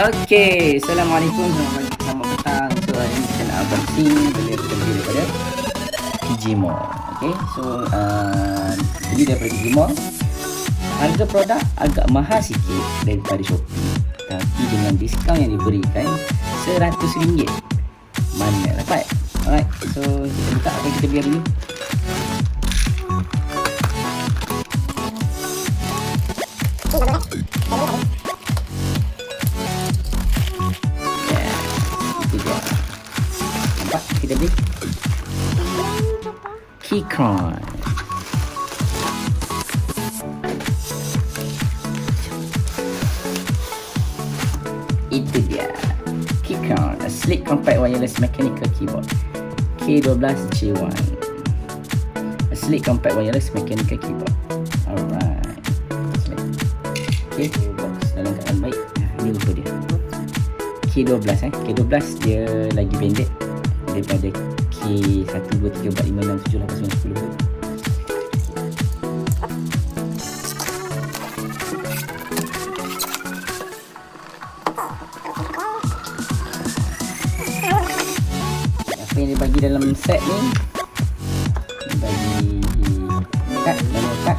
Okey, Assalamualaikum, selamat petang. So hari ini kita nak unboxing daripada Digimall. Okey, so beli daripada Digimall. Harga produk agak mahal sikit daripada Shopee, tapi dengan diskaun yang diberikan RM100. Mana dapat? Alright, so kita buka apa yang kita beli hari ni. Nampak kita beli Keychron. Itu dia Keychron, a sleek compact wireless mechanical keyboard K12J1, a sleek compact wireless mechanical keyboard. Alright, okay, box dalam keadaan baik. Ini rupa dia K12 K12 dia lagi pendek daripada K1, 2, 3, 4, 5, 6, 7, 8, 9, 10. Apa yang dia bagi dalam set ni? Dia bagi kad, nama kad.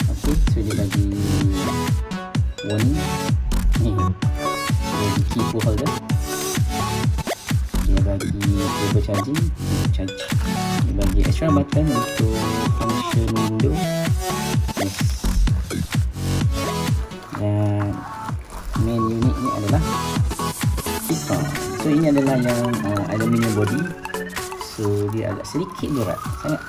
Ok, so dia bagi warning ni, dia bagi key pull holder, dia bagi cable charging, dia bagi extra button untuk function window, yes. Dan main unit ni adalah Keychron. So ini adalah yang aluminium body, so dia agak sedikit berat sangat.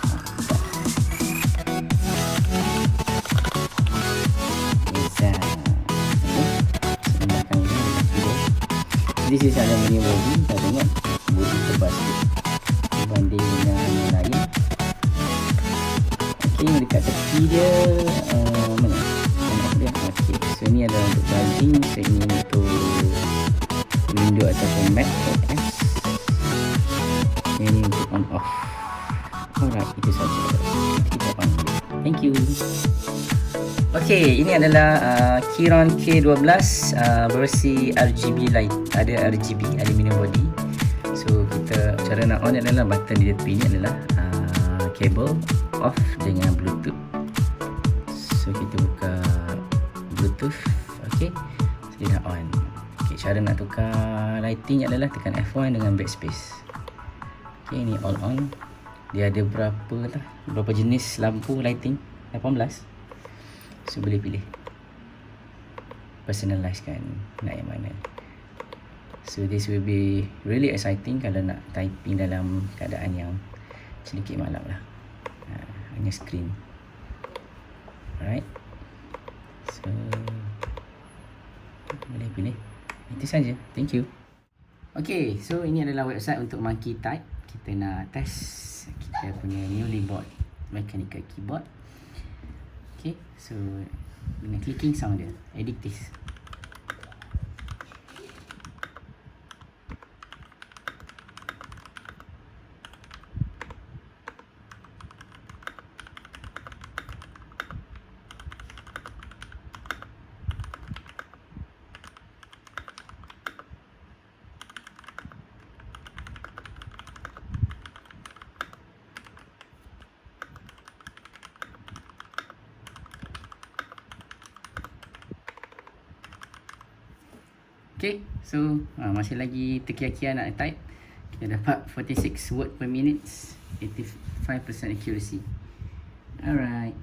This is aluminium body. Kita tengok body tebal sikit berbanding dengan yang lain. Ok, dekat tepi dia mana? Tengok dia. Ok, so ni adalah untuk charging. So ini untuk window ataupun Mac OS. Ini untuk on off. Alright, itu saja. Kita panggil. Thank you. Okey, ini adalah Keychron K12 versi RGB light. Ada RGB aluminium body. So kita cara nak on adalah button di tepi ni adalah kabel off dengan Bluetooth. So kita buka Bluetooth. Okey, so dia dah on. Okey, cara nak tukar lighting adalah tekan F1 dengan backspace. Okey, ni all on. Dia ada berapa jenis lampu lighting? 18. So boleh pilih personalize kan nak yang mana. So this will be really exciting kalau nak typing dalam keadaan yang sedikit malam lah, hanya screen. Alright, so boleh pilih. Itu saja. Thank you. Okay, so ini adalah website untuk Monkey Type. Kita nak test kita punya newly bought mechanical keyboard. Okay, so dengan clicking sound dia addictive. Okay, so masih lagi terkia-kia nak type. Kita dapat 46 word per minute, 85% accuracy. Alright.